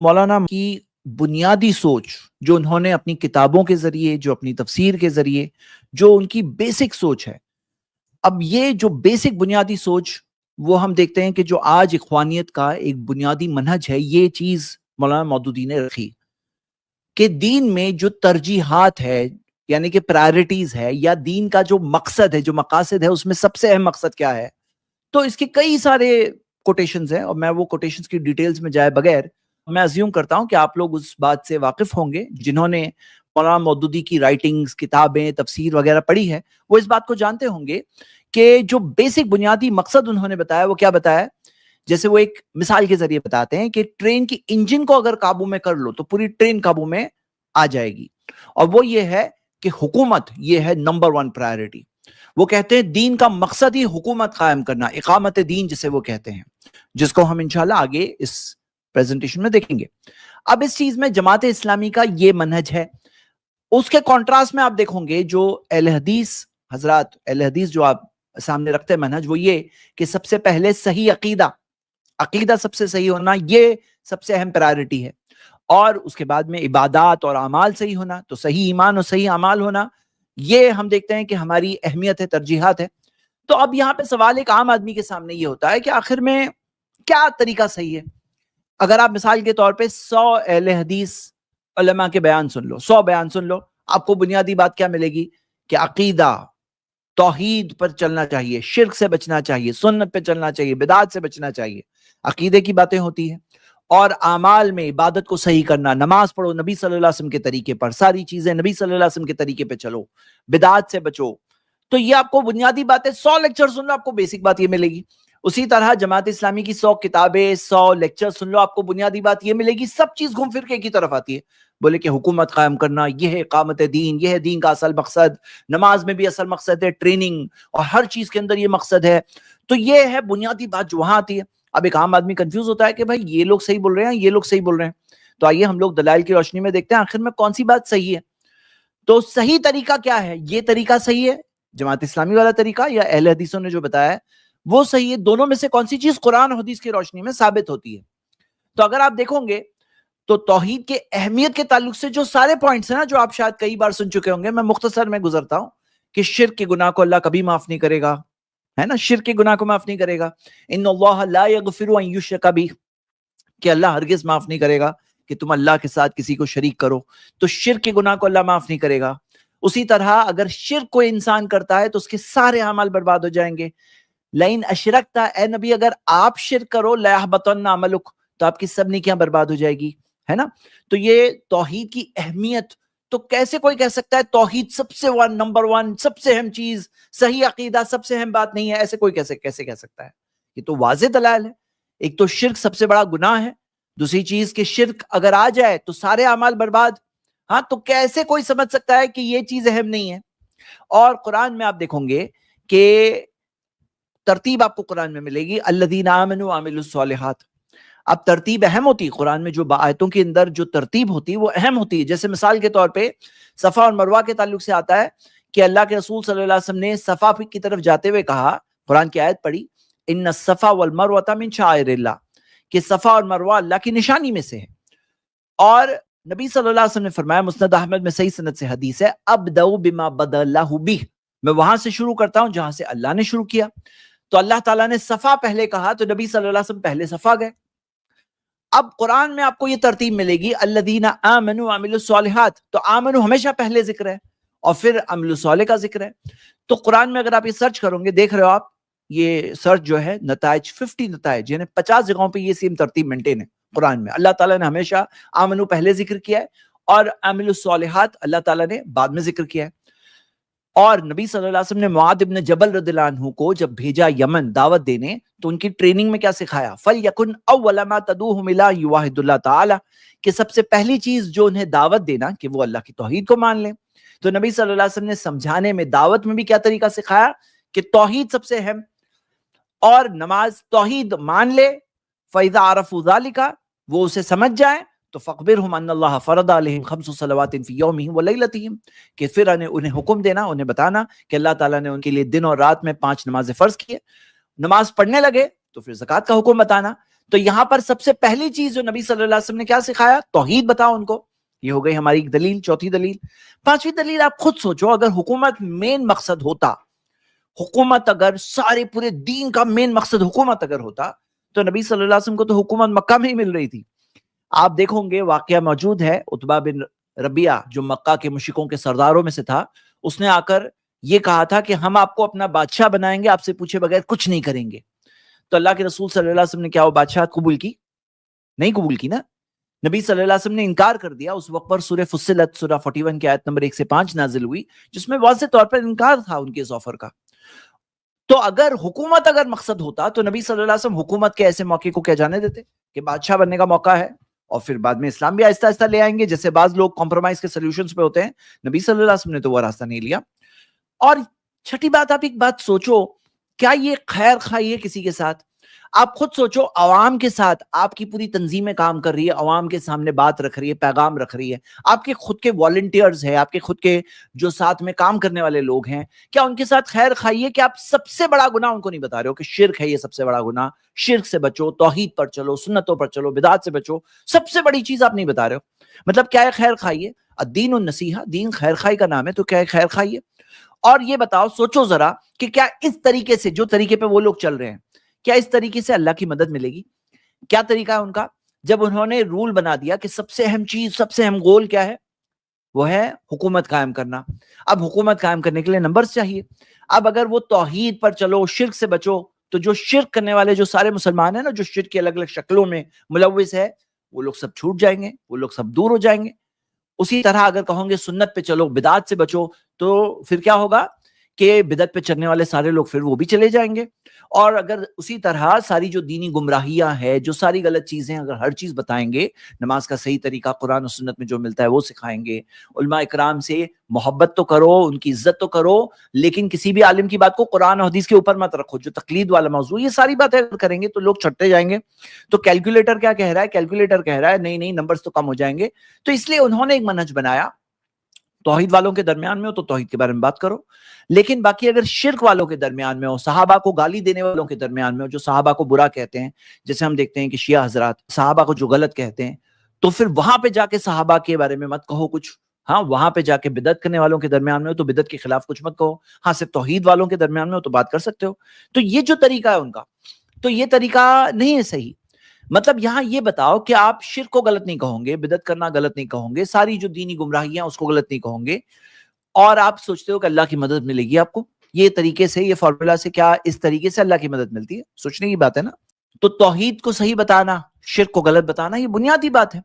مولانا کی بنیادی سوچ جو انہوں نے اپنی کتابوں کے ذریعے، جو اپنی تفسیر کے ذریعے، جو ان کی بیسک سوچ ہے، اب یہ جو بیسک بنیادی سوچ وہ ہم دیکھتے ہیں کہ جو آج اخوانیت کا ایک بنیادی منہج ہے، یہ چیز مولانا مودودی نے رکھی کہ دین میں جو ترجیحات ہے، یعنی کہ پرائرٹیز ہے، یا دین کا جو مقصد ہے، جو مقاصد ہے، اس میں سب سے اہم مقصد کیا ہے. تو اس کے کئی سارے کوٹیشنز ہیں، اور میں وہ کوٹیشنز کی ڈیٹیلز میں جائے بغیر میں ازیوم کرتا ہوں کہ آپ لوگ اس بات سے واقف ہوں گے، جنہوں نے مولانا مودودی کی رائٹنگز، کتابیں، تفسیر وغیرہ پڑھی ہے، وہ اس بات کو جانتے ہوں گے کہ جو بیسک بنیادی مقصد انہوں نے بتایا وہ کیا بتایا. جیسے وہ ایک مثال کے ذریعے بتاتے ہیں کہ ٹرین کی انجن کو اگر قابو میں کر لو تو پوری ٹرین قابو میں آ جائے گی، اور وہ یہ ہے کہ حکومت یہ ہے نمبر 1 پرائرٹی. وہ کہتے ہیں دین کا مقصد ہی حکومت قائم کرنا، اقامت دین جسے وہ کہتے ہیں، جس کو ہم انشاءاللہ آگے اس پریزنٹیشن میں دیکھیں گے. اب اس چیز میں جماعت اسلامی کا یہ منہج ہے. اس کے کانٹراسٹ میں آپ دیکھیں گے جو اہل حدیث حضرات، اہل حدیث جو آپ سامنے رکھتے ہیں منہج، وہ یہ کہ سب سے پہلے صحیح عقیدہ سب سے صحیح ہونا، یہ سب سے اہم پرائرٹی ہے، اور اس کے بعد میں عبادات اور اعمال صحیح ہونا، تو صحیح ایمان اور صحیح اعمال ہونا، یہ ہم دیکھتے ہیں کہ ہماری اہمیت ہے، ترجیحات ہے. تو اب یہاں پہ سوال ایک عام آدمی کے سامنے یہ ہوتا ہے کہ آخر میں کیا طریقہ صحیح ہے. اگر آپ مثال کے طور پہ 100 اہل حدیث علماء کے بیان سن لو، 100 بیان سن لو، آپ کو بنیادی بات کیا ملے گی کہ عقیدہ، توحید پر چلنا چاہیے، شرک سے بچنا چاہیے، سنت پہ چلنا چاہیے، بدعات سے بچنا چاہیے. عقیدے کی باتیں ہوتی ہیں. اور اعمال میں عبادت کو صحیح کرنا، نماز پڑھو نبی صلی اللہ علیہ وسلم کے طریقے پر، ساری چیزیں نبی صلی اللہ علیہ وسلم کے طریقے پہ چلو، بدعات سے بچو. تو یہ آپ کو بنیادی باتیں، 100 لیکچر سن لو آپ کو بیسک بات یہ ملے گی. اسی طرح جماعت اسلامی کی 100 کتابیں، 100 لیکچر سن لو، آپ کو بنیادی بات یہ ملے گی، سب چیز گھوم پھر کے کی طرف آتی ہے. بولے کہ حکومت قائم کرنا، یہ ہے اقامت دین، یہ ہے دین کا اصل مقصد، نماز میں بھی اصل مقصد ہے، ٹریننگ اور ہر چیز کے اندر یہ مقصد ہے. تو یہ ہے بنیادی بات جو وہاں آتی ہے. اب ایک عام آدمی کنفیوز ہوتا ہے کہ بھائی یہ لوگ صحیح بول رہے ہیں، یہ لوگ صحیح بول رہے ہیں. تو آئیے ہم لوگ دلائل کی روشنی میں دیکھتے ہیں آخر میں کون سی بات صحیح ہے. تو صحیح طریقہ کیا ہے؟ یہ طریقہ صحیح ہے جماعت اسلامی والا طریقہ، یا اہل حدیثوں نے جو بتایا ہے وہ صحیح ہے؟ دونوں میں سے کون سی چیز قرآن اور حدیث کی روشنی میں ثابت ہوتی ہے؟ تو اگر آپ دیکھو گے تو توحید کے اہمیت کے تعلق سے جو سارے پوائنٹس ہیں نا، جو آپ شاید کئی بار سن چکے ہوں گے، میں مختصر میں گزرتا ہوں. کہ شرک کے گناہ کو اللہ کبھی معاف نہیں کرے گا، ہے نا، شرک کے گناہ کو معاف نہیں کرے گا. ان اللہ لا یغفر ان یشرک بہ، کہ اللہ ہرگز معاف نہیں کرے گا کہ تم اللہ کے ساتھ کسی کو شریک کرو. تو شرک کے گناہ کو اللہ معاف نہیں کرے گا. اسی طرح اگر شرک کوئی انسان کرتا ہے تو اس کے سارے اعمال برباد ہو جائیں گے. لئن اشرکتا، اے نبی اگر آپ شرک کرو، لیحبطن عملک، تو آپ کی سب نیکیاں برباد ہو جائے گی، ہے نا. تو یہ توحید کی اہمیت. تو کیسے کوئی کہہ سکتا ہے توحید سب سے نمبر 1 سب سے اہم چیز، صحیح عقیدہ سب سے اہم بات نہیں ہے؟ ایسے کوئی کیسے کہہ سکتا ہے؟ یہ تو واضح دلائل ہے. ایک تو شرک سب سے بڑا گناہ ہے، دوسری چیز کہ شرک اگر آ جائے تو سارے اعمال برباد. ہاں، تو کیسے کوئی سمجھ سکتا ہے کہ یہ چیز اہم نہیں ہے؟ اور قرآن میں آپ دیکھیں گے کہ ترتیب آپ کو قرآن میں ملے گی، الذین آمنوا وعملوا الصالحات. اب ترتیب اہم ہوتی ہے قرآن میں، جو آیتوں کے اندر جو ترتیب ہوتی ہے وہ اہم ہوتی ہے. جیسے مثال کے طور پہ صفا اور مروہ کے تعلق سے آتا ہے کہ اللہ کے رسول صلی اللہ علیہ وسلم نے صفا کی طرف جاتے ہوئے کہا، قرآن کی آیت پڑھی، ان الصفا والمروہ من شعائر اللہ، کہ صفا اور مروہ اللہ کی نشانی میں سے ہے. اور نبی صلی اللہ علیہ وسلم نے فرمایا، مسند احمد میں صحیح سند سے حدیث ہے، ابدؤ بما بدا اللہ بہ، میں وہاں سے شروع کرتا ہوں جہاں سے اللہ نے شروع کیا. تو اللہ تعالیٰ نے صفا پہلے کہا تو نبی صلی اللہ علیہ وسلم پہلے صفا گئے. اب قرآن میں آپ کو یہ ترتیب ملے گی، الذین آمنوا وعملوا الصالحات، تو آمنوا ہمیشہ پہلے ذکر ہے اور پھر عمل صالح کا ذکر ہے. تو قرآن میں اگر آپ یہ سرچ کرو گے، دیکھ رہے ہو آپ یہ سرچ جو ہے، نتائج 50 نتائج، یعنی 50 جگہوں پہ یہ سیم ترتیب مینٹین ہے قرآن میں. اللہ تعالیٰ نے ہمیشہ آمنو پہلے ذکر کیا ہے اور عمل الصالحات اللہ تعالیٰ نے بعد میں ذکر کیا ہے. اور نبی صلی اللہ علیہ وسلم نے معاذ بن جبل رضی اللہ عنہ کو جب بھیجا یمن دعوت دینے، تو ان کی ٹریننگ میں کیا سکھایا؟ فَلْيَكُنْ أَوَّلَ مَا تَدْعُوهُمْ إِلَىٰ يُوَحِّدُ اللَّهَ تَعَالَىٰ، کہ سب سے پہلی چیز جو انہیں دعوت دینا کہ وہ اللہ کی توحید کو مان لیں. تو نبی صلی اللہ علیہ وسلم نے سمجھانے میں، دعوت میں بھی کیا طریقہ سکھایا کہ توحید سب سے اہم، اور نماز توحید مان لے. فَإِذَا عَرَفُوا ذَلِكَ، وہ اسے سمجھ جائیں تو فَأَخْبِرْهُمْ أَنَّ اللَّهَ فَرَضَ عَلَيْهِمْ 5 صَلَوَاتٍ فِي يَوْمِهِمْ وَلَيْلَتِهِمْ، کہ پھر انہیں حکم دینا، انہیں بتانا کہ اللہ تعالیٰ نے ان کے لیے دن اور رات میں 5 نمازیں فرض کی ہے. نماز پڑھنے لگے تو پھر زکوٰۃ کا حکم بتانا. تو یہاں پر سب سے پہلی چیز جو نبی صلی اللہ علیہ وسلم نے کیا سکھایا؟ توحید بتاؤ ان کو. یہ ہو گئی ہماری ایک دلیل. چوتھی دلیل. پانچویں دلیل آپ خود سوچو, اگر حکومت مین مقصد ہوتا, حکومت اگر سارے پورے دین کا مین مقصد حکومت اگر ہوتا, تو نبی صلی اللہ علیہ وسلم کو تو حکومت مکہ میں ہی مل رہی تھی. آپ دیکھو گے واقعہ موجود ہے, عتبہ بن ربیعہ جو مکہ کے مشرکوں کے سرداروں میں سے تھا, اس نے آ کر یہ کہا تھا کہ ہم آپ کو اپنا بادشاہ بنائیں گے, آپ سے پوچھے بغیر کچھ نہیں کریں گے. تو اللہ کے رسول صلی اللہ علیہ وسلم نے کیا وہ بادشاہت قبول کی؟ نہیں قبول کی نا. نبی صلی اللہ علیہ وسلم نے انکار کر دیا. اس وقت پر سورہ فصلت سورہ 41 کی آیت نمبر 1 سے 5 نازل ہوئی, جس میں واضح طور پر انکار تھا ان کے اس آفر کا. تو اگر حکومت اگر مقصد ہوتا تو نبی صلی اللہ علیہ وسلم حکومت کے ایسے موقع کو کیا جانے دیتے کہ بادشاہ بننے کا موقع ہے, اور پھر بعد میں اسلام بھی آہستہ آہستہ لے آئیں گے, جیسے بعض لوگ کمپرومائز کے سولوشنز پہ ہوتے ہیں. نبی صلی اللہ علیہ وسلم نے تو وہ راستہ نہیں لیا. اور چھٹی بات, آپ ایک بات سوچو, کیا یہ خیر خواہی ہے کسی کے ساتھ؟ آپ خود سوچو, عوام کے ساتھ آپ کی پوری تنظیمیں کام کر رہی ہے, عوام کے سامنے بات رکھ رہی ہے, پیغام رکھ رہی ہے, آپ کے خود کے والنٹیئرز ہیں, آپ کے خود کے جو ساتھ میں کام کرنے والے لوگ ہیں, کیا ان کے ساتھ خیر خواہی ہے کہ آپ سب سے بڑا گناہ ان کو نہیں بتا رہے ہو کہ شرک ہے یہ سب سے بڑا گناہ, شرک سے بچو, توحید پر چلو, سنتوں پر چلو, بدعات سے بچو, سب سے بڑی چیز آپ نہیں بتا رہے ہو؟ مطلب کیا ہے خیر خواہی ہے؟ الدین النصیحہ, دین خیر خواہی کا نام ہے, تو کیا ہے خیر خواہی ہے؟ اور یہ بتاؤ, سوچو ذرا کہ کیا اس طریقے سے, جو طریقے پہ وہ لوگ چل رہے ہیں, کیا اس طریقے سے اللہ کی مدد ملے گی؟ کیا طریقہ ہے ان کا؟ جب انہوں نے رول بنا دیا کہ سب سے اہم چیز, سب سے اہم گول کیا ہے, وہ ہے حکومت قائم کرنا. اب حکومت قائم کرنے کے لیے نمبرز چاہیے. اب اگر وہ توحید پر چلو, شرک سے بچو, تو جو شرک کرنے والے جو سارے مسلمان ہیں نا, جو شرک کی الگ الگ شکلوں میں ملوث ہے, وہ لوگ سب چھوٹ جائیں گے, وہ لوگ سب دور ہو جائیں گے. اسی طرح اگر کہوں گے سنت پہ چلو, بدعات سے بچو, تو پھر کیا ہوگا کہ بدعت پہ چلنے والے سارے لوگ پھر وہ بھی چلے جائیں گے. اور اگر اسی طرح ساری جو دینی گمراہیاں ہیں, جو ساری غلط چیزیں, اگر ہر چیز بتائیں گے, نماز کا صحیح طریقہ قرآن و سنت میں جو ملتا ہے وہ سکھائیں گے, علماء اکرام سے محبت تو کرو, ان کی عزت تو کرو, لیکن کسی بھی عالم کی بات کو قرآن و حدیث کے اوپر مت رکھو, جو تقلید والا موضوع, یہ ساری باتیں اگر کریں گے تو لوگ چھٹتے جائیں گے. تو کیلکولیٹر کیا کہہ رہا ہے؟ کیلکولیٹر کہہ رہا ہے نہیں نہیں, نمبرز تو کم ہو جائیں گے. تو اس لیے انہوں نے ایک منہج بنایا, توحید والوں کے درمیان میں ہو تو توحید کے بارے میں بات کرو, لیکن باقی اگر شرک والوں کے درمیان میں ہو, صحابہ کو گالی دینے والوں کے درمیان میں ہو, جو صحابہ کو برا کہتے ہیں, جیسے ہم دیکھتے ہیں کہ شیعہ حضرات صحابہ کو جو غلط کہتے ہیں, تو پھر وہاں پہ جا کے صحابہ کے بارے میں مت کہو کچھ. ہاں, وہاں پہ جا کے بدعت کرنے والوں کے درمیان میں ہو تو بدعت کے خلاف کچھ مت کہو. ہاں, صرف توحید والوں کے درمیان میں ہو تو بات کر سکتے ہو. تو یہ جو طریقہ ہے ان کا, تو یہ طریقہ نہیں ہے صحیح. مطلب یہاں یہ بتاؤ کہ آپ شرک کو غلط نہیں کہوں گے, بدعت کرنا غلط نہیں کہوں گے, ساری جو دینی گمراہیاں اس کو غلط نہیں کہوں گے, اور آپ سوچتے ہو کہ اللہ کی مدد ملے گی آپ کو. یہ طریقے سے, یہ فارمولا سے, کیا اس طریقے سے اللہ کی مدد ملتی ہے؟ سوچنے کی بات ہے نا. تو توحید کو صحیح بتانا, شرک کو غلط بتانا, یہ بنیادی بات ہے.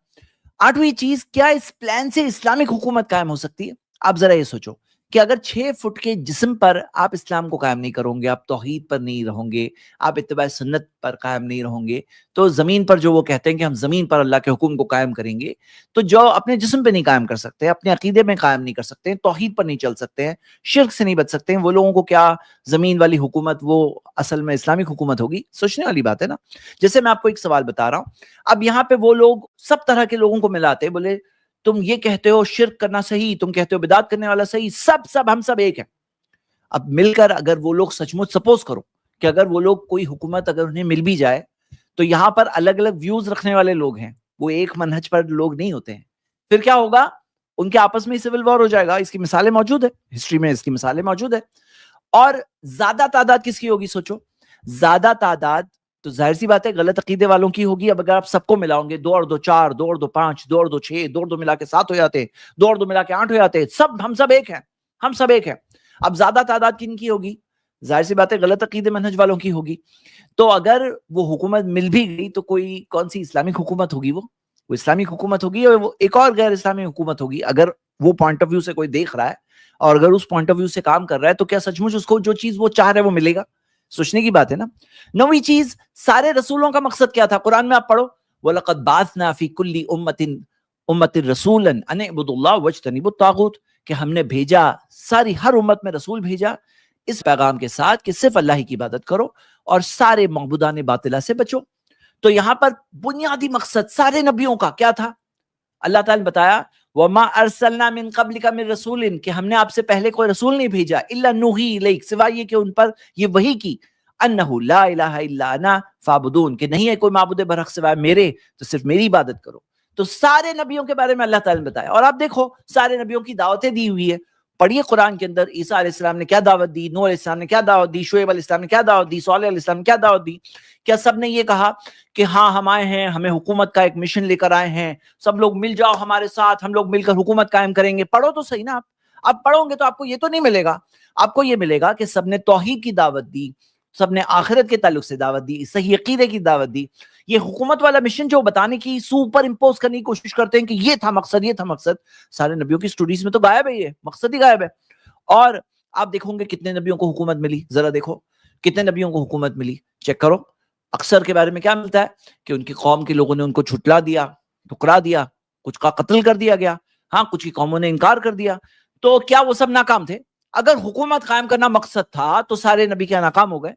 آٹھویں چیز, کیا اس پلان سے اسلامک حکومت قائم ہو سکتی ہے؟ آپ ذرا یہ سوچو کہ اگر 6 فٹ کے جسم پر آپ اسلام کو قائم نہیں کرو گے, آپ توحید پر نہیں رہوں گے, آپ اتباع سنت پر قائم نہیں رہوں گے, تو زمین پر جو وہ کہتے ہیں کہ ہم زمین پر اللہ کے حکم کو قائم کریں گے, تو جو اپنے جسم پہ نہیں قائم کر سکتے, اپنے عقیدے میں قائم نہیں کر سکتے, توحید پر نہیں چل سکتے ہیں, شرک سے نہیں بچ سکتے ہیں, وہ لوگوں کو کیا زمین والی حکومت وہ اصل میں اسلامک حکومت ہوگی؟ سوچنے والی بات ہے نا. جیسے میں آپ کو ایک سوال بتا رہا ہوں, اب یہاں پہ وہ لوگ سب طرح کے لوگوں کو ملاتے, بولے تم یہ کہتے ہو شرک کرنا صحیح, تم کہتے ہو بدعت کرنے والا صحیح, سب ہم سب ایک ہیں. اب مل کر اگر وہ لوگ سچ مچ, سپوز کرو کہ اگر وہ لوگ کوئی حکومت اگر انہیں مل بھی جائے, تو یہاں پر الگ الگ ویوز رکھنے والے لوگ ہیں, وہ ایک منہج پر لوگ نہیں ہوتے ہیں, پھر کیا ہوگا؟ ان کے آپس میں سول وار ہو جائے گا. اس کی مثالیں موجود ہے, ہسٹری میں اس کی مثالیں موجود ہے. اور زیادہ تعداد کس کی ہوگی؟ سوچو, زیادہ تعداد تو ظاہر سی بات ہے غلط عقیدے والوں کی ہوگی. اب اگر آپ سب کو ملاؤ گے, 2 اور 2 4, 2 اور 2 5, 2 اور 2 6, 2 اور 2 ملا کے 7 ہو جاتے, 2 اور 2 ملا کے 8 ہو جاتے, ہم سب ایک ہیں, ہم سب ایک ہیں. اب زیادہ تعداد کن کی ہوگی؟ ظاہر سی بات ہے غلط عقیدے منہج والوں کی ہوگی. تو اگر وہ حکومت مل بھی گئی تو کوئی کون سی اسلامک حکومت ہوگی؟ وہ اسلامک حکومت ہوگی, اور وہ ایک اور غیر اسلامی حکومت ہوگی. اگر وہ پوائنٹ آف ویو سے کوئی دیکھ رہا ہے اور اگر اس پوائنٹ آف ویو سے کام کر رہا ہے, تو کیا سچ مچ اس کو جو چیز وہ چاہ رہا ہے وہ ملے گا؟ سوچنے کی بات ہے نا. 9ویں چیز, سارے رسولوں کا مقصد کیا تھا؟ قرآن میں آپ پڑھو, وَلَقَدْ بَعَثْنَا فِي كُلِّ أُمَّةٍ رَسُولًا أَنِ اعْبُدُوا اللَّهَ وَاجْتَنِبُوا الطَّاغُوتَ, کہ ہم نے بھیجا, ساری ہر امت میں رسول بھیجا اس پیغام کے ساتھ کہ صرف اللہ ہی کی عبادت کرو اور سارے معبودان باطلہ سے بچو. تو یہاں پر بنیادی مقصد سارے نبیوں کا کیا تھا؟ اللہ تعالیٰ نے بتایا, وَمَا أَرْسَلْنَا مِن قَبْلِكَ مِن رَسُولٍ, کہ ہم نے آپ سے پہلے کوئی رسول نہیں بھیجا, إِلَّا نُوحِي إِلَيْكَ, سوائے یہ کہ ان پر یہ وحی کی, انہ لا الہ الا انا فاعبدون، کہ نہیں ہے کوئی معبود برحق سوائے میرے، تو صرف میری عبادت کرو. تو سارے نبیوں کے بارے میں اللہ تعالیٰ نے بتایا. اور آپ دیکھو سارے نبیوں کی دعوتیں دی ہوئی ہے. پڑھیے قرآن کے اندر عیسیٰ علیہ السلام نے کیا دعوت دی، نوح علیہ السلام نے کیا دعوت دی، شعیب علیہ السلام نے کیا دعوت دی، صالح علیہ السلام نے کیا دعوت دی. کیا سب نے یہ کہا کہ ہاں ہم آئے ہیں، ہمیں حکومت کا ایک مشن لے کر آئے ہیں، سب لوگ مل جاؤ ہمارے ساتھ، ہم لوگ مل کر حکومت قائم کریں گے؟ پڑھو تو صحیح نا. آپ پڑھو گے تو آپ کو یہ تو نہیں ملے گا. آپ کو یہ ملے گا کہ سب نے توحید کی دعوت دی، سب نے آخرت کے تعلق سے دعوت دی، صحیح عقیدے کی دعوت دی. یہ حکومت والا مشن جو بتانے کی سپر امپوز کرنے کی کوشش کرتے ہیں کہ یہ تھا مقصد، یہ تھا مقصد، سارے نبیوں کی سٹوڈیز میں تو غائب ہے، یہ مقصد ہی غائب ہے. اور آپ دیکھو گے کتنے نبیوں کو حکومت ملی، ذرا دیکھو کتنے نبیوں کو حکومت ملی، چیک کرو. اکثر کے بارے میں کیا ملتا ہے کہ ان کی قوم کے لوگوں نے ان کو جھٹلا دیا، ٹکرا دیا، کچھ کا قتل کر دیا گیا، ہاں کچھ کی قوموں نے انکار کر دیا. تو کیا وہ سب ناکام تھے؟ اگر حکومت قائم کرنا مقصد تھا تو سارے نبی کیا ناکام ہو گئے؟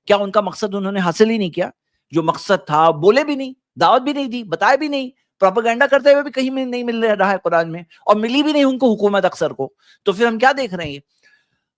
کیا ان کا مقصد انہوں نے حاصل ہی نہیں کیا؟ جو مقصد تھا بولے بھی نہیں، دعوت بھی نہیں دی، بتائے بھی نہیں، پروپیگنڈا کرتے ہوئے بھی کہیں میں نہیں مل رہا ہے قرآن میں، اور ملی بھی نہیں ان کو حکومت اکثر کو. تو پھر ہم کیا دیکھ رہے ہیں؟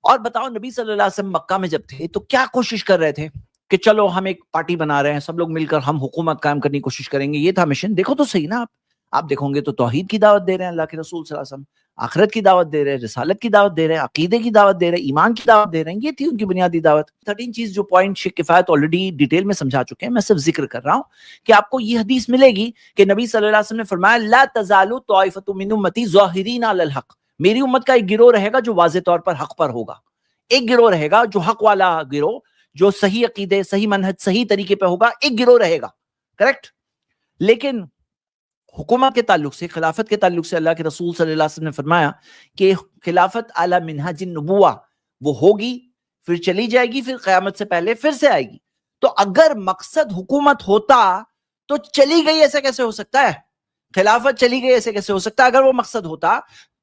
اور بتاؤ نبی صلی اللہ علیہ وسلم مکہ میں جب تھے تو کیا کوشش کر رہے تھے کہ چلو ہم ایک پارٹی بنا رہے ہیں، سب لوگ مل کر ہم حکومت قائم کرنے کی کوشش کریں گے، یہ تھا مشن. دیکھو تو صحیح نا. آپ دیکھو گے تو توحید کی دعوت دے رہے ہیں اللہ کے رسول صلی اللہ علیہ وسلم، آخرت کی دعوت دے رہے ہیں، رسالت کی دعوت دے رہے ہیں، عقیدے کی دعوت دے رہے ہیں، ایمان کی دعوت دے رہے ہیں. یہ تھی ان کی بنیادی دعوت. 13 چیز جو پوائنٹ شیخ کفایت آلریڈی ڈیٹیل میں سمجھا چکے ہیں، میں صرف ذکر کر رہا ہوں کہ آپ کو یہ حدیث ملے گی کہ نبی صلی اللہ علیہ وسلم نے فرمایا لا تزال طائفۃ من امتی ظاہرین علی الحق، میری امت کا ایک گروہ رہے گا جو واضح طور پر حق پر ہوگا. ایک گروہ رہے گا جو حق والا گروہ، جو صحیح عقیدے، صحیح منہج، صحیح طریقے پہ ہوگا، ایک گروہ رہے گا. کریکٹ. لیکن حکومت کے تعلق سے، خلافت کے تعلق سے اللہ کے رسول صلی اللہ علیہ وسلم نے فرمایا کہ خلافت اعلی منہج النبوہ، وہ ہوگی پھر چلی جائے گی، پھر قیامت سے پہلے پھر سے آئے گی. تو اگر مقصد حکومت ہوتا تو چلی گئی ایسے کیسے ہو سکتا ہے؟ خلافت چلی گئی ایسے کیسے ہو سکتا ہے اگر وہ مقصد ہوتا؟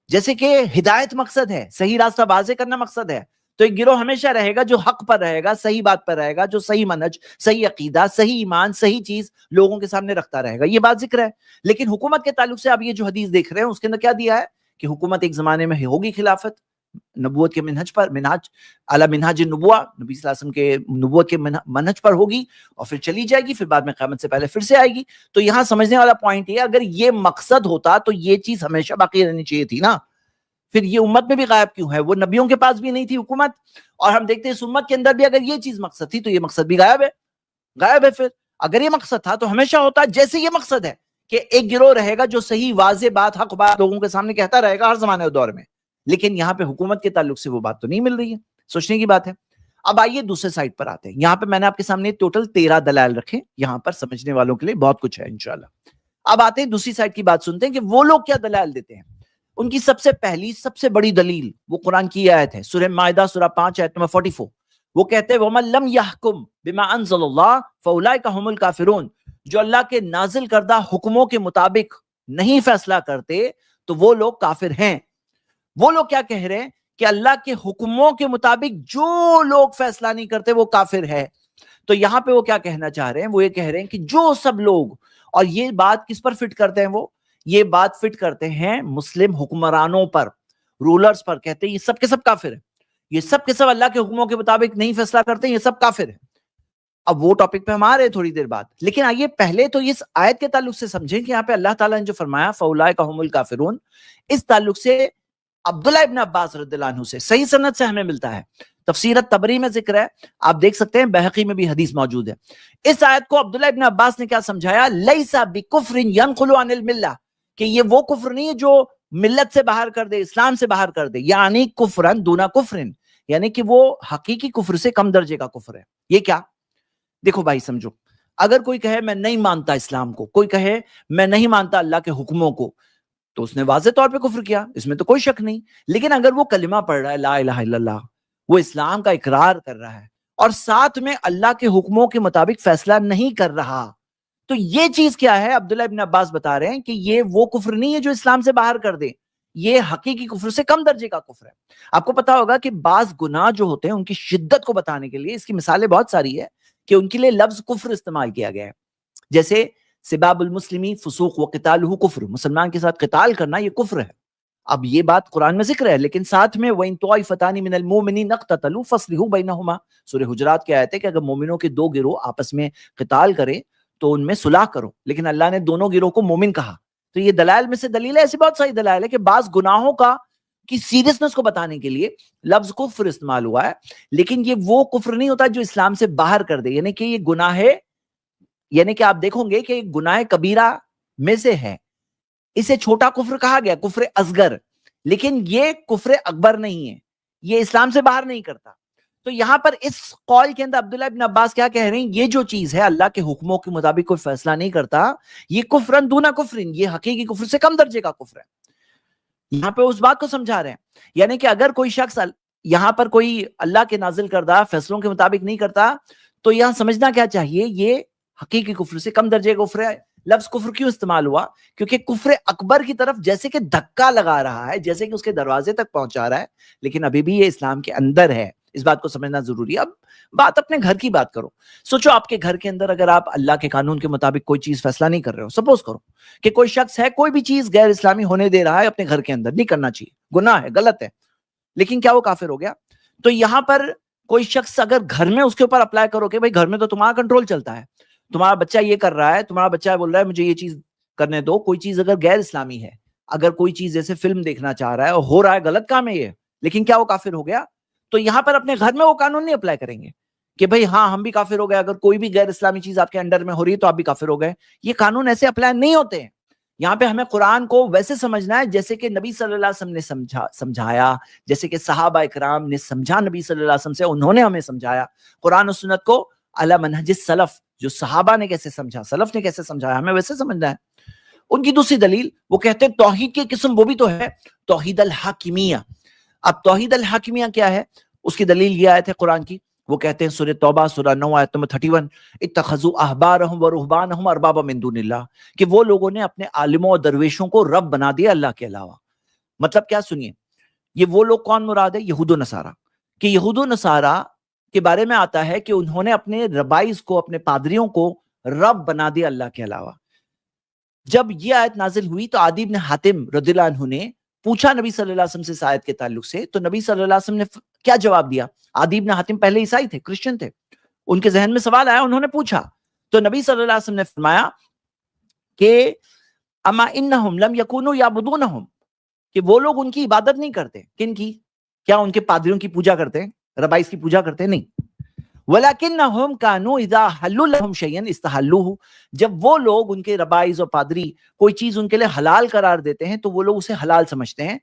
جیسے کہ ہدایت مقصد ہے، صحیح راستہ واضح کرنا مقصد ہے، تو ایک گروہ ہمیشہ رہے گا جو حق پر رہے گا، صحیح بات پر رہے گا، جو صحیح منہج، صحیح عقیدہ، صحیح ایمان، صحیح چیز لوگوں کے سامنے رکھتا رہے گا. یہ بات ذکر ہے. لیکن حکومت کے تعلق سے آپ یہ جو حدیث دیکھ رہے ہیں اس کے اندر کیا دیا ہے کہ حکومت ایک زمانے میں ہوگی، خلافت نبوت کے منہج پر، منہج اعلی منہج النبوہ، نبی صلی اللہ علیہ وسلم کے نبوت کے منہج پر ہوگی، اور پھر چلی جائے گی، پھر بعد میں قیامت سے پہلے پھر سے آئے گی. تو یہاں سمجھنے والا پوائنٹ یہ، اگر یہ مقصد ہوتا تو یہ چیز ہمیشہ باقی رہنی چاہیے تھی نا. پھر یہ امت میں بھی غائب کیوں ہے؟ وہ نبیوں کے پاس بھی نہیں تھی حکومت، اور ہم دیکھتے ہیں اس امت کے اندر بھی اگر یہ چیز مقصد تھی تو یہ مقصد بھی غائب ہے. غائب ہے. پھر اگر یہ مقصد تھا تو ہمیشہ ہوتا. جیسے یہ مقصد ہے کہ ایک گروہ رہے گا جو صحیح واضح بات، حق بات لوگوں کے سامنے کہتا رہے گا ہر زمانے اور دور میں. لیکن یہاں پہ حکومت کے تعلق سے وہ بات تو نہیں مل رہی ہے. سوچنے کی بات ہے. اب آئیے دوسرے سائڈ پر آتے ہیں. یہاں پہ میں نے آپ کے سامنے ٹوٹل 13 دلائل رکھے، یہاں پر سمجھنے والوں کے لیے بہت کچھ ہے انشاءاللہ. اب آتے ہیں دوسری سائڈ کی بات سنتے ہیں کہ وہ لوگ کیا دلائل دیتے ہیں. ان کی سب سے پہلی، سب سے بڑی دلیل وہ قرآن کی آیت ہے، سورہ مائدہ سورہ 5 آیت نمبر 44. وہ کہتے ہیں وَمَن لَمْ يَحْكُمْ بِمَا أَنزَلَ اللَّهُ فَأُولَٰئِكَ هُمُ الْكَافِرُونَ، جو اللہ کے نازل کردہ حکموں کے مطابق نہیں فیصلہ کرتے تو وہ لوگ کافر ہیں. وہ لوگ کیا کہہ رہے ہیں کہ اللہ کے حکموں کے مطابق جو لوگ فیصلہ نہیں کرتے وہ کافر ہے. تو یہاں پہ وہ کیا کہنا چاہ رہے ہیں؟ وہ یہ کہہ رہے ہیں کہ جو سب لوگ، اور یہ بات کس پر فٹ کرتے ہیں؟ وہ یہ بات فٹ کرتے ہیں مسلم حکمرانوں پر، رولرز پر. کہتے ہیں یہ سب کے سب کافر ہیں، یہ سب کے سب اللہ کے حکموں کے مطابق نہیں فیصلہ کرتے، یہ سب کافر ہیں. اب وہ ٹاپک پہ ہم آ رہے ہیں تھوڑی دیر بعد، لیکن آئیے پہلے تو اس آیت کے تعلق سے سمجھیں کہ یہاں پہ اللہ تعالیٰ نے جو فرمایا فَأُولَٰئِكَ هُمُ الْكَافِرُونَ، اس تعلق سے عبداللہ ابن عباس رضی اللہ عنہ سے صحیح سند سے ہمیں ملتا ہے. تفسیر الطبری میں ذکر ہے، آپ دیکھ سکتے ہیں، بہقی میں بھی حدیث موجود ہے. اس آیت کو عبداللہ ابن عباس نے کیا سمجھایا؟ لَيْسَ بِكُفْرٍ يَنْقُلُ عَنِ الْمِلَّةِ، کہ یہ وہ کفر نہیں ہے جو ملت سے باہر کر دے، اسلام سے باہر کر دے. یعنی کفرن دونا کفرن، یعنی کہ وہ حقیقی کفر سے کم درجے کا کفر ہے. یہ کیا؟ دیکھو بھائی سمجھو، اگر کوئی کہے میں نہیں مانتا اسلام کو، کوئی کہے میں نہیں مانتا اللہ کے حکموں کو، تو اس نے واضح طور پہ کفر کیا، اس میں تو کوئی شک نہیں. لیکن اگر وہ کلمہ پڑھ رہا ہے لا الہ الا اللہ، وہ اسلام کا اقرار کر رہا ہے، اور ساتھ میں اللہ کے حکموں کے مطابق فیصلہ نہیں کر رہا، تو یہ چیز کیا ہے؟ عبداللہ ابن عباس بتا رہے ہیں کہ یہ وہ کفر نہیں ہے جو اسلام سے باہر کر دے، یہ حقیقی کفر سے کم درجے کا کفر ہے. آپ کو پتا ہوگا کہ بعض گناہ جو ہوتے ہیں ان کی شدت کو بتانے کے لیے، اس کی مثالیں بہت ساری ہے کہ ان کے لیے لفظ کفر استعمال کیا گیا ہے. جیسے سباب المسلمی فسوق و قتالہ کفر، مسلمان کے ساتھ قتال کرنا یہ کفر ہے. اب یہ بات قرآن میں ذکر ہے، لیکن ساتھ میں وَإِن طَائِفَتَانِ مِنَ الْمُؤْمِنِينَ اقْتَتَلُوا فَأَصْلِحُوا بَيْنَهُمَا، سورہ حجرات کی آیت ہے کہ اگر مومنوں کے دو گروہ آپس میں قتال کرے تو ان میں صلح کرو، لیکن اللہ نے دونوں گروہ کو مومن کہا. تو یہ دلائل میں سے دلیل ہے، ایسی بہت ساری دلائل ہے کہ بعض گناہوں کی سیریسنس کو بتانے کے لیے لفظ کفر استعمال ہوا ہے، لیکن یہ وہ کفر نہیں ہوتا جو اسلام سے باہر کر دے. یعنی کہ یہ گناہ ہے، یعنی کہ آپ دیکھو گے کہ گناہ کبیرہ میں سے ہے، اسے چھوٹا کفر کہا گیا، کفر اصغر، لیکن یہ کفر اکبر نہیں ہے، یہ اسلام سے باہر نہیں کرتا. تو یہاں پر اس قول کے اندر عبداللہ ابن عباس کیا کہہ رہے ہیں، یہ جو چیز ہے اللہ کے حکموں کے مطابق کوئی فیصلہ نہیں کرتا، یہ کفرن دون کفرن، یہ حقیقی کفر سے کم درجے کا کفر ہے. یہاں پہ اس بات کو سمجھا رہے ہیں، یعنی کہ اگر کوئی شخص یہاں پر کوئی اللہ کے نازل کردہ فیصلوں کے مطابق نہیں کرتا تو یہاں سمجھنا کیا چاہیے، یہ حقیقی کفر سے کم درجے کا کفر ہے. لفظ کفر کیوں استعمال ہوا؟ کیونکہ کفر اکبر کی طرف جیسے کہ دھکا لگا رہا ہے، جیسے کہ اس کے دروازے تک پہنچا رہا ہے، لیکن ابھی بھی یہ اسلام کے اندر ہے. اس بات کو سمجھنا ضروری ہے. اب بات اپنے گھر کی بات کرو. سوچو آپ کے گھر کے اندر اگر آپ اللہ کے قانون کے مطابق کوئی چیز فیصلہ نہیں کر رہے ہو، سپوز کرو کہ کوئی شخص ہے کوئی بھی چیز غیر اسلامی ہونے دے رہا ہے اپنے گھر کے اندر، نہیں کرنا چاہیے، گناہ ہے، غلط ہے، لیکن کیا وہ کافر ہو گیا؟ تو یہاں پر کوئی شخص اگر گھر میں اس کے اوپر اپلائی کرو کہ بھائی گھر میں تو تمہارا کنٹرول چلتا ہے، تمہارا بچہ یہ کر رہا ہے، تمہارا بچہ بول رہا ہے مجھے یہ چیز کرنے دو، کوئی چیز اگر غیر اسلامی ہے، اگر کوئی چیز جیسے فلم دیکھنا چاہ رہا ہے اور ہو رہا ہے، غلط کام ہے یہ، لیکن کیا وہ کافر ہو گیا؟ تو یہاں پر اپنے گھر میں وہ قانون نہیں اپلائی کریں گے کہ بھئی ہاں ہم بھی کافر ہو گئے، اگر کوئی بھی غیر اسلامی چیز آپ کے انڈر میں ہو رہی ہے تو آپ بھی کافر ہو گئے. یہ قانون ایسے اپلائی نہیں ہوتے ہیں. یہاں پہ ہمیں قرآن کو ویسے سمجھنا ہے جیسے کہ نبی صلی اللہ علیہ وسلم نے سمجھایا، جیسے کہ صحابہ اکرام نے سمجھا نبی صلی اللہ علیہ وسلم سے، انہوں نے ہمیں سمجھایا. قرآن و سنت کو علی منہج السلف، جو صحابہ نے کیسے سمجھا، سلف نے کیسے سمجھایا، ہمیں ویسے سمجھنا ہے. ان کی دوسری دلیل وہ کہتے ہیں توحید کی قسم وہ بھی تو ہے، توحید الحاکمیہ. اب توحید الحاکمیہ کیا ہے؟ اس کی دلیل یہ آیت ہے قرآن کی، وہ کہتے ہیں سورہ توبہ سورہ 9 آیت نمبر 31، اتخذوا احبارهم ورهبانهم اربابا من دون اللہ، کہ وہ لوگوں نے اپنے عالموں اور درویشوں کو رب بنا دیا اللہ کے علاوہ. مطلب کیا سنیے، یہ وہ لوگ کون مراد ہے؟ یہود و نصارہ. کہ یہود و نصارہ کے بارے میں آتا ہے کہ انہوں نے اپنے ربائز کو، اپنے پادریوں کو رب بنا دیا اللہ کے علاوہ. جب یہ آیت نازل ہوئی تو عدی بن حاتم رضی اللہ عنہ نے پوچھا نبی صلی اللہ علیہ وسلم سے اس آیت کے تعلق سے، تو نبی صلی اللہ علیہ وسلم نے کیا جواب دیا؟ عدی بن حاتم پہلے عیسائی تھے، کرسچن تھے، ان کے ذہن میں سوال آیا، انہوں نے پوچھا، تو نبی صلی اللہ علیہ وسلم نے فرمایا کہ اما انہم لم یکونوا یعبدونہم، کہ وہ لوگ ان کی عبادت نہیں کرتے. کن کی؟ کیا ان کے پادریوں کی پوجا کرتے ہیں، ربائز کی پوجا کرتے ہیں؟ نہیں. وَلَكِنَّهُمْ كَانُوا إِذَا حَلُّوا لَهُمْ شَيْئًا اسْتَحَلُّوهُ، جب وہ لوگ ان کے ربائز اور پادری کوئی چیز ان کے لیے حلال قرار دیتے ہیں تو وہ لوگ اسے حلال سمجھتے ہیں.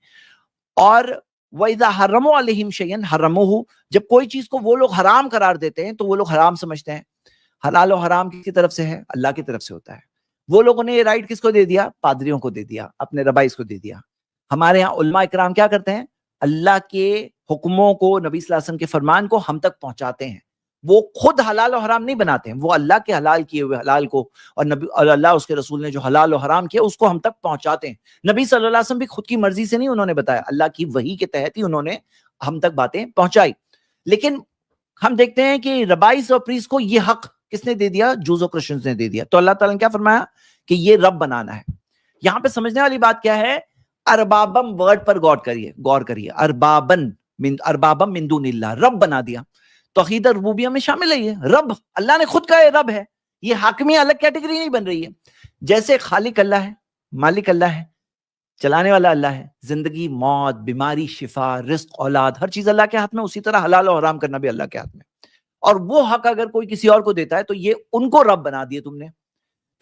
اور وَإِذَا حَرَّمُوا عَلَيْهِمْ شَيْئًا حَرَّمُوهُ، جب کوئی چیز کو وہ لوگ حرام قرار دیتے ہیں تو وہ لوگ حرام سمجھتے ہیں. حلال و حرام کس کی طرف سے ہے؟ اللہ کی طرف سے ہوتا ہے. وہ لوگوں نے یہ رائٹ کس کو دے دیا؟ پادریوں کو دے دیا، اپنے ربائز کو دے دیا. ہمارے ہاں علماء اکرام کیا کرتے ہیں؟ اللہ کے حکموں کو، نبی صلی اللہ علیہ وسلم کے فرمان کو ہم تک پہنچاتے ہیں. وہ خود حلال و حرام نہیں بناتے ہیں، وہ اللہ کے حلال کیے ہوئے حلال کو اور اللہ اس کے رسول نے جو حلال و حرام کیا اس کو ہم تک پہنچاتے ہیں. نبی صلی اللہ علیہ وسلم بھی خود کی مرضی سے نہیں انہوں نے بتایا، اللہ کی وحی کے تحت ہی انہوں نے ہم تک باتیں پہنچائی. لیکن ہم دیکھتے ہیں کہ ربائز اور پریس کو یہ حق کس نے دے دیا؟ جوز و کرسچنز نے دے دیا. تو اللہ تعالیٰ نے کیا فرمایا کہ یہ رب بنانا ہے. یہاں پہ سمجھنے والی بات کیا ہے؟ اربابم ورڈ پر غور کریے. اربابن من دون اللہ، رب بنا دیا. توحید ربوبیہ میں شامل ہے یہ رب. اللہ نے خود کہا یہ رب ہے. یہ حاکمیہ الگ کیٹیگری نہیں بن رہی ہے. جیسے خالق اللہ ہے، مالک اللہ ہے، چلانے والا اللہ ہے، زندگی، موت، بیماری، شفا، رزق، اولاد، ہر چیز اللہ کے ہاتھ میں، اسی طرح حلال و حرام کرنا بھی اللہ کے ہاتھ میں. اور وہ حق اگر کوئی کسی اور کو دیتا ہے تو یہ ان کو رب بنا دیے تم نے.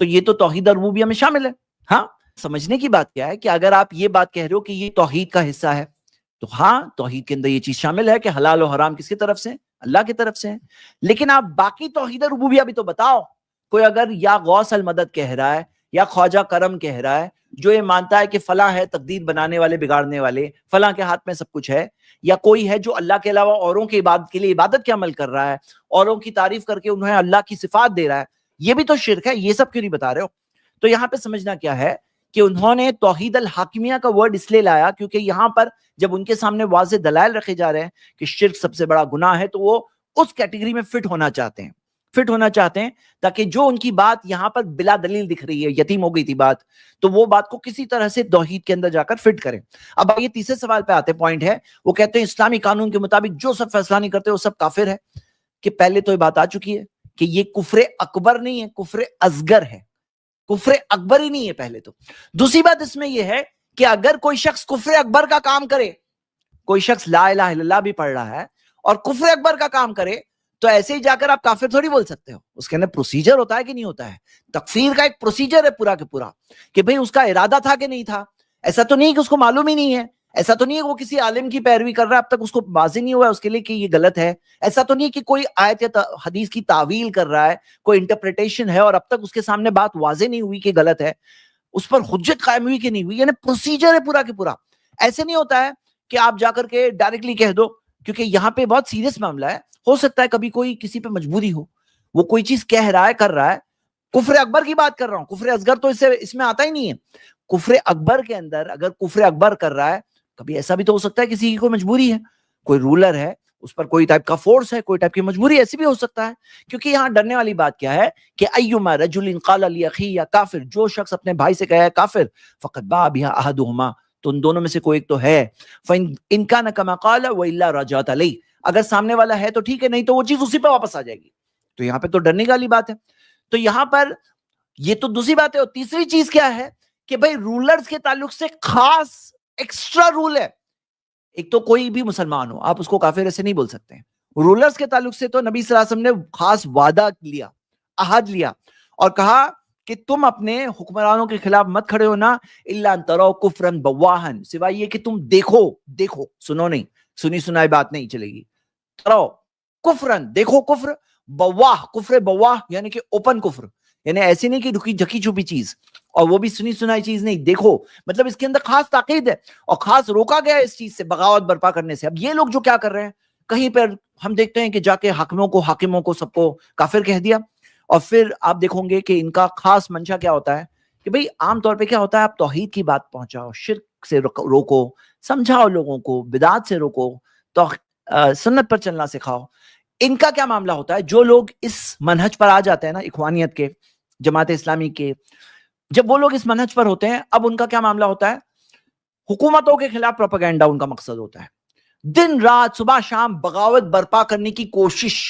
تو یہ تو توحید ربوبیہ میں شامل ہے. ہاں، سمجھنے کی بات کیا ہے کہ اگر آپ یہ بات کہہ رہے ہو کہ یہ توحید کا حصہ ہے تو ہاں، توحید کے اندر یہ چیز شامل ہے کہ حلال و حرام کس کی طرف سے؟ اللہ کی طرف سے ہے. لیکن آپ باقی توحید ربوبیہ بھی تو بتاؤ. کوئی اگر یا غوث المدد کہہ رہا ہے یا خواجہ کرم کہہ رہا ہے، جو یہ مانتا ہے کہ فلاں ہے تقدیر بنانے والے، بگاڑنے والے، فلاں کے ہاتھ میں سب کچھ ہے، یا کوئی ہے جو اللہ کے علاوہ اوروں کی عبادت کے لیے عبادت کے عمل کر رہا ہے، اوروں کی تعریف کر کے انہیں اللہ کی صفات دے رہا ہے، یہ بھی تو شرک ہے. یہ سب کیوں نہیں بتا رہے ہو؟ تو یہاں پہ سمجھنا کیا ہے کہ انہوں نے توحید الحاکمیہ کا ورڈ اس لیے لایا کیونکہ یہاں پر جب ان کے سامنے واضح دلائل رکھے جا رہے ہیں کہ شرک سب سے بڑا گناہ ہے تو وہ اس کیٹیگری میں فٹ ہونا چاہتے ہیں. فٹ ہونا چاہتے ہیں تاکہ جو ان کی بات یہاں پر بلا دلیل دکھ رہی ہے، یتیم ہو گئی تھی بات، تو وہ بات کو کسی طرح سے توحید کے اندر جا کر فٹ کریں. اب آئیے تیسرے سوال پہ آتے. پوائنٹ ہے وہ کہتے ہیں اسلامی قانون کے مطابق جو سب فیصلہ نہیں کرتے وہ سب کافر ہے. کہ پہلے تو یہ بات آ چکی ہے کہ یہ کفر اکبر نہیں ہے، کفر اصغر ہے. کفر اکبر ہی نہیں ہے پہلے تو. دوسری بات اس میں یہ ہے کہ اگر کوئی شخص کفر اکبر کا کام کرے، کوئی شخص لا الہ الا اللہ بھی پڑھ رہا ہے اور کفر اکبر کا کام کرے، تو ایسے ہی جا کر آپ کافر تھوڑی بول سکتے ہو. اس کے اندر پروسیجر ہوتا ہے کہ نہیں ہوتا ہے؟ تکفیر کا ایک پروسیجر ہے پورا کہ پورا، کہ بھئی اس کا ارادہ تھا کہ نہیں تھا. ایسا تو نہیں کہ اس کو معلوم ہی نہیں ہے، ایسا تو نہیں ہے وہ کسی عالم کی پیروی کر رہا ہے اب تک اس کو واضح نہیں ہوا ہے اس کے لیے کہ یہ غلط ہے. ایسا تو نہیں کہ کوئی آیت یا حدیث کی تعویل کر رہا ہے، کوئی انٹرپریٹیشن ہے اور اب تک اس کے سامنے بات واضح نہیں ہوئی کہ غلط ہے، اس پر حجت قائم ہوئی کہ نہیں ہوئی. یعنی پروسیجر ہے پورا کہ پورا. ایسے نہیں ہوتا ہے کہ آپ جا کر کے ڈائریکٹلی کہہ دو، کیونکہ یہاں پہ بہت سیریس معاملہ ہے. ہو سکتا ہے کبھی کوئی کسی پہ مجبوری ہو، وہ کوئی چیز کہہ رہا ہے، کر رہا ہے. کفر اکبر کی بات کر رہا ہوں، کفر اصغر تو اس میں آتا ہی نہیں ہے. کفر اکبر کے اندر اگر کفر اکبر کر رہا ہے، کبھی ایسا بھی تو ہو سکتا ہے کسی کی کوئی مجبوری ہے، کوئی رولر ہے، اس پر کوئی ٹائپ کا فورس ہے، کوئی ٹائپ کی مجبوری ایسی بھی ہو سکتا ہے. کیونکہ یہاں ڈرنے والی بات کیا ہے کہ ایما رجل قال لاخیہ یا کافر، جو شخص اپنے بھائی سے کہا ہے کافر، فقد باء بها احدهما، تو ان دونوں میں سے کوئی ایک تو ہے. فان كان كما قال والا رجعت علیہ، اگر سامنے والا ہے تو ٹھیک ہے، نہیں تو وہ چیز اسی پہ واپس آ جائے گی. تو یہاں پہ تو ڈرنے والی بات ہے. تو یہاں پر یہ تو دوسری بات ہے. اور تیسری چیز کیا ہے کہ بھائی رولرز کے تعلق سے خاص ایکسٹرا رول ہے. ایک تو کوئی بھی مسلمان ہو، آپ اس کو کافر ایسے نہیں بول سکتے ہیں. رولرز کے تعلق سے تو نبی صلی اللہ علیہ وسلم نے خاص وعدہ لیا، عہد لیا اور کہا کہ تم اپنے حکمرانوں کے خلاف مت کھڑے ہونا الا ان تروا کفرا بواحا، سوائے یہ کہ تم دیکھو، سنو نہیں، سنی سنائی بات نہیں چلے گی. تروا کفرا، دیکھو کفر، بواح، کفر بواح یعنی کہ اوپن کفر، یعنی ایسی نہیں کہ رکی جھکی چھپی چیز، اور وہ بھی سنی سنائی چیز نہیں. دیکھو مطلب اس کے اندر خاص تاکید ہے اور خاص روکا گیا اس چیز سے، بغاوت برپا کرنے سے. اب یہ لوگ جو کیا کر رہے ہیں، کہیں پر ہم دیکھتے ہیں کہ جا کے حاکموں کو سب کو کافر کہہ دیا. اور پھر آپ دیکھو گے کہ ان کا خاص منشا کیا ہوتا ہے کہ بھئی عام طور پہ کیا ہوتا ہے، آپ توحید کی بات پہنچاؤ، شرک سے روکو، سمجھاؤ لوگوں کو، بدعات سے روکو، تو سنت پر چلنا سکھاؤ. ان کا کیا معاملہ ہوتا ہے، جو لوگ اس منہج پر آ جاتے ہیں نا، اخوانیت کے، جماعت اسلامی کے، جب وہ لوگ اس منہج پر ہوتے ہیں، اب ان کا کیا معاملہ ہوتا ہے، حکومتوں کے خلاف پروپیگنڈا ان کا مقصد ہوتا ہے. دن رات صبح شام بغاوت برپا کرنے کی کوشش،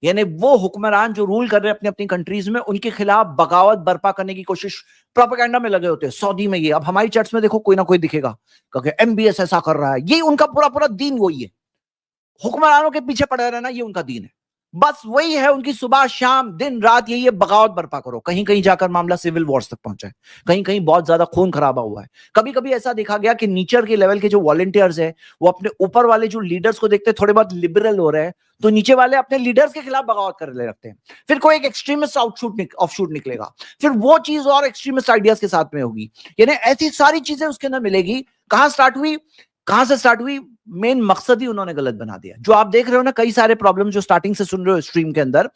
یعنی وہ حکمران جو رول کر رہے ہیں اپنی اپنی کنٹریز میں، ان کے خلاف بغاوت برپا کرنے کی کوشش، پروپیگنڈا میں لگے ہوتے ہیں. سعودی میں یہ، اب ہماری چرچ میں دیکھو کوئی نہ کوئی دکھے گا کہ ایم بی ایس ایسا کر رہا ہے. یہ ان کا پورا پورا دین وہی ہے، حکمرانوں کے پیچھے پڑے رہنا، یہ ان کا دین ہے. بس وہی ہے ان کی، صبح شام دن رات یہی ہے، بغاوت برپا کرو. کہیں کہیں جا کر معاملہ سول وارز تک پہنچا ہے، کہیں کہیں بہت زیادہ خون خرابہ ہوا ہے. کبھی کبھی ایسا دیکھا گیا کہ نیچر کے لیول کے جو والنٹیئرز ہیں، وہ اپنے اوپر والے جو لیڈرز کو دیکھتے تھوڑے بہت لبرل ہو رہے ہیں، تو نیچے والے اپنے لیڈرز کے خلاف بغاوت کر لے رکھتے ہیں. پھر کوئی ایک ایکسٹریمسٹ آف شوٹ نکلے گا، پھر وہ چیز اور ایکسٹریمسٹ آئیڈیاز کے ساتھ میں ہوگی. یعنی ایسی ساری چیزیں اس کے اندر ملے گی. کہاں سے سٹارٹ ہوئی، مین مقصد ہی انہوں نے غلط بنا دیا. جو آپ دیکھ رہے ہو نا، کئی سارے پرابلم جو سٹارٹنگ سے سن رہے ہو اسٹریم کے اندر،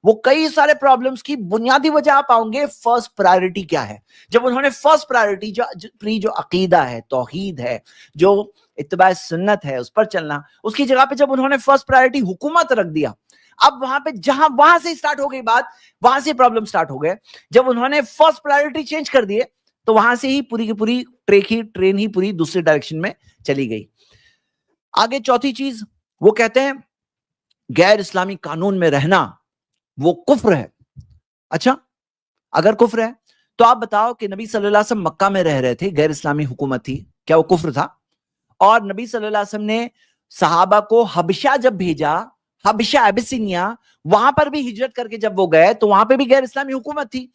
وہ کئی سارے پرابلمز کی بنیادی وجہ آپ پاؤں گے فرسٹ پرائیورٹی کیا ہے. جب انہوں نے فرسٹ پرائیورٹی جو عقیدہ ہے، توحید ہے، جو اتباع سنت ہے، اس پر چلنا، اس کی جگہ پہ جب انہوں نے فرسٹ پرائیورٹی حکومت رکھ دیا، اب وہاں پہ وہاں سے سٹارٹ ہو گئی بات، وہاں سے پرابلم سٹارٹ ہو گئے. جب انہوں نے فرسٹ پرائیورٹی چینج کر دیے، تو وہاں سے ہی پوری کی پوری ٹرین ہی پوری دوسری ڈائریکشن میں چلی گئی. آگے چوتھی چیز وہ کہتے ہیں غیر اسلامی قانون میں رہنا وہ کفر ہے. اچھا، اگر کفر ہے تو آپ بتاؤ کہ نبی صلی اللہ علیہ وسلم مکہ میں رہ رہے تھے، غیر اسلامی حکومت تھی، کیا وہ کفر تھا؟ اور نبی صلی اللہ علیہ وسلم نے صحابہ کو حبشہ جب بھیجا، حبشہ ابسینیا، وہاں پر بھی ہجرت کر کے جب وہ گئے تو وہاں پہ بھی غیر اسلامی حکومت تھی،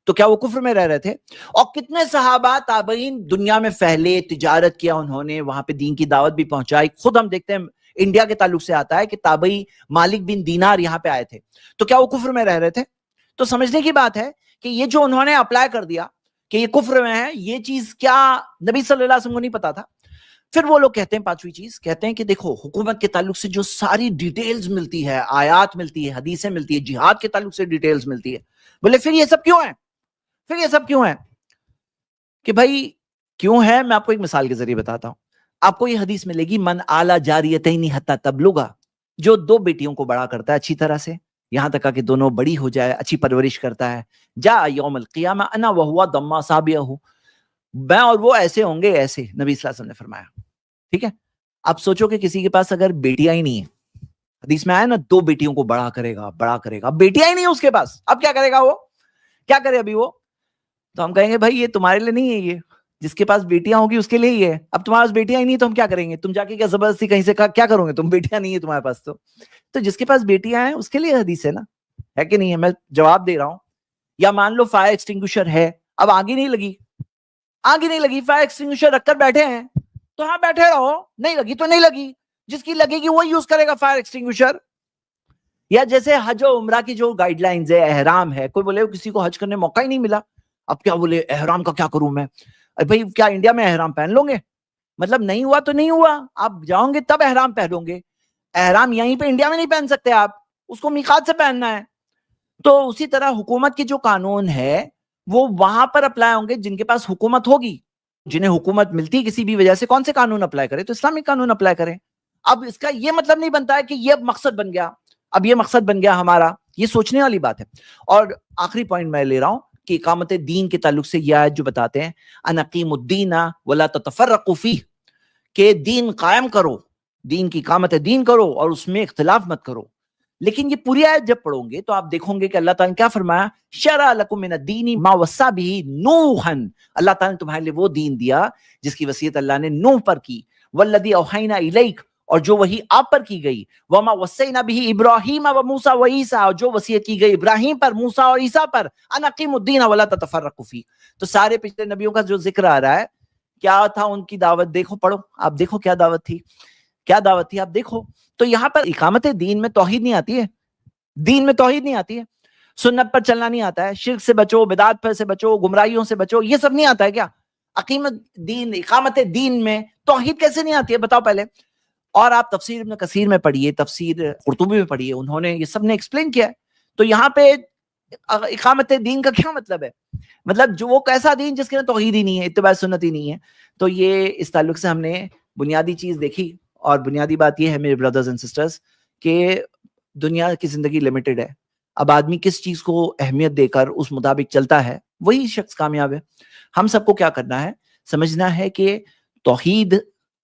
تو کیا وہ کفر میں رہ رہے تھے؟ اور کتنے صحابہ تابعین دنیا میں پھیلے، تجارت کیا انہوں نے، وہاں پہ دین کی دعوت بھی پہنچائی. خود ہم دیکھتے ہیں انڈیا کے تعلق سے آتا ہے کہ تابعی مالک بن دینار یہاں پہ آئے تھے، تو کیا وہ کفر میں رہ رہے تھے؟ تو سمجھنے کی بات ہے کہ یہ جو انہوں نے اپلائی کر دیا کہ یہ کفر میں ہے، یہ چیز کیا نبی صلی اللہ علیہ وسلم کو نہیں پتا تھا؟ پھر وہ لوگ کہتے ہیں پانچویں چیز، کہتے ہیں کہ دیکھو حکومت کے تعلق سے جو ساری ڈیٹیلز ملتی ہے، آیات ملتی ہے، حدیثیں ملتی ہے، جہاد کے تعلق سے ڈیٹیلز ملتی ہے، بولے پھر یہ سب کیوں ہے؟ کہ بھائی کیوں ہے، میں آپ کو ایک مثال کے ذریعے بتاتا ہوں. آپ کو یہ حدیث ملے گی، من آلا جاریتین حتی تبلغا، جو دو بیٹیوں کو بڑا کرتا ہے اچھی طرح سے، یہاں تک کہ دونوں بڑی ہو جائے, اچھی پرورش کرتا ہے. جا یوم القیامہ انا وہو ضما اصابعہ, میں اور وہ ایسے ہوں گے ایسے, نبی صلی اللہ علیہ وسلم نے فرمایا. ٹھیک ہے, اب سوچو کہ کسی کے پاس اگر بیٹیاں ہی نہیں ہیں, حدیث میں آیا نا 2 بیٹیوں کو بڑا کرے گا, اب بیٹیاں ہی نہیں ہیں اس کے پاس, اب کیا کرے گا وہ, کیا کرے ابھی وہ؟ تو ہم کہیں گے بھائی یہ تمہارے لیے نہیں ہے, یہ جس کے پاس بیٹیاں ہوگی اس کے لیے ہی ہے. اب تمہارے پاس بیٹیاں ہی نہیں تو ہم کیا کریں گے, تم جا کے کیا زبردستی کہیں سے کیا کرو گے, تم بیٹیاں نہیں ہے تمہارے پاس, تو جس کے پاس بیٹیاں ہیں اس کے لیے حدیث ہے نا, ہے کہ نہیں ہے؟ میں جواب دے رہا ہوں. یا مان لو فائر ایکسٹنگوشر ہے, اب آگے نہیں لگی, فائر ایکسٹنگوشر رکھ کر بیٹھے ہیں, تو ہاں بیٹھے رہو, نہیں لگی تو نہیں لگی, جس کی لگے گی وہ یوز کرے گا فائر ایکسٹنگوشر. یا جیسے حج و عمرہ کی جو گائیڈ لائنز ہے, احرام ہے, کوئی بولے کسی کو حج کرنے موقع ہی نہیں ملا, اب کیا بولے احرام کا کیا کروں میں, بھائی کیا انڈیا میں احرام پہن لو گے, مطلب نہیں ہوا تو نہیں ہوا, آپ جاؤں گے تب احرام پہنو گے. احرام یہیں پہ انڈیا میں نہیں پہن سکتے آپ, اس کو میقات سے پہننا ہے. تو اسی طرح حکومت کے جو قانون ہے وہ وہاں پر اپلائی ہوں گے جن کے پاس حکومت ہوگی. جنہیں حکومت ملتی کسی بھی وجہ سے, کون سے قانون اپلائی کرے, تو اسلامک قانون اپلائی کریں. اب اس کا یہ مطلب نہیں بنتا ہے کہ یہ مقصد بن گیا, اب یہ مقصد بن گیا ہمارا, یہ سوچنے والی بات ہے. اور آخری پوائنٹ میں لے رہا ہوں کہ اقامت دین کے تعلق سے یہ آیت جو بتاتے ہیں ان اقیموا الدین ولا تتفرقوا فیہ, کہ دین قائم کرو, دین کی اقامت دین کرو اور اس میں اختلاف مت کرو. لیکن یہ پوری آیت جب پڑھو گے تو آپ دیکھو گے کہ اللہ تعالیٰ نے کیا فرمایا, شرع لکم من الدین ما وصی بہ نوحا, اللہ تعالیٰ نے تمہارے لیے وہ دین دیا جس کی وصیت اللہ نے نوح پر کی, والذی اوحینا الیک, اور جو وہی آپ پر کی گئی, وما وصینا بہ ابراہیم و موسیٰ و عیسیٰ, اور جو وصیت کی گئی ابراہیم پر, موسیٰ اور عیسیٰ پر, ان اقیموا الدین ولا تتفرقوا فیہ. تو سارے پچھلے نبیوں کا جو ذکر آ رہا ہے, کیا تھا ان کی دعوت, دیکھو پڑھو, آپ دیکھو کیا دعوت تھی, آپ دیکھو. تو یہاں پر اقامت دین میں توحید نہیں آتی ہے, دین میں توحید نہیں آتی ہے, سنت پر چلنا نہیں آتا ہے, شرک سے بچو, بدعت پر سے بچو, گمراہیوں سے بچو, یہ سب نہیں آتا ہے کیا؟ اقامت دین میں توحید کیسے نہیں آتی ہے بتاؤ پہلے. اور آپ تفسیر ابن کثیر میں پڑھیے, تفسیر قرطبی میں پڑھیے, انہوں نے یہ سب نے ایکسپلین کیا ہے. تو یہاں پہ اقامت دین کا کیا مطلب ہے, مطلب جو وہ کیسا دین جس کے اندر توحید ہی نہیں ہے, اتباع سنت ہی نہیں ہے. تو یہ اس تعلق سے ہم نے بنیادی چیز دیکھی, اور بنیادی بات یہ ہے میرے بردرز اینڈ سسٹرز کہ دنیا کی زندگی لمیٹڈ ہے. اب آدمی کس چیز کو اہمیت دے کر اس مطابق چلتا ہے وہی شخص کامیاب ہے. ہم سب کو کیا کرنا ہے, سمجھنا ہے کہ توحید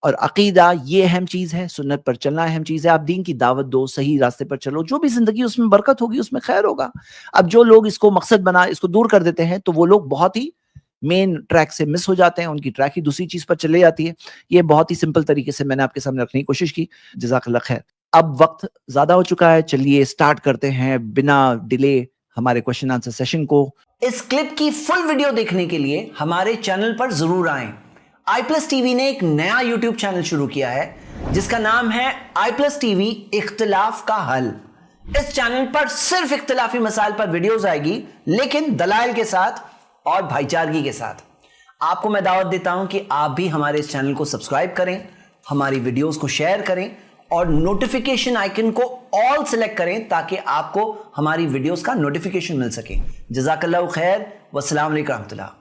اور عقیدہ یہ اہم چیز ہے, سنت پر چلنا اہم چیز ہے. آپ دین کی دعوت دو, صحیح راستے پر چلو, جو بھی زندگی اس میں برکت ہوگی اس میں خیر ہوگا. اب جو لوگ اس کو مقصد بنا اس کو دور کر دیتے ہیں تو وہ لوگ بہت ہی مین ٹریک سے مس ہو جاتے ہیں, ان کی ٹریک ہی دوسری چیز پر چلے جاتی ہے. یہ بہت ہی سمپل طریقے سے میں نے آپ کے سامنے رکھنے کی کوشش کی. جزاک اللہ خیر. اب وقت زیادہ ہو چکا ہے, چلیے سٹارٹ کرتے ہیں بنا ڈیلے ہمارے کوشچن آنسر سیشن کو. اس کلپ کی فل ویڈیو دیکھنے کے لیے ہمارے چینل پر ضرور آئیں. آئی پلس ٹی وی نے ایک نیا یوٹیوب چینل شروع کیا ہے جس کا نام ہے آئی پلس ٹی وی اختلاف کا حل. اس چینل پر صرف اختلافی مسائل پر ویڈیوز آئے گی, لیکن دلائل کے ساتھ اور بھائی چارگی کے ساتھ. آپ کو میں دعوت دیتا ہوں کہ آپ بھی ہمارے اس چینل کو سبسکرائب کریں, ہماری ویڈیوز کو شیئر کریں اور نوٹیفیکیشن آئیکن کو آل سلیکٹ کریں تاکہ آپ کو ہماری ویڈیوز کا نوٹیفیکیشن مل سکے. جزاک اللہ خیر, والسلام علیکم ورحمۃ اللہ.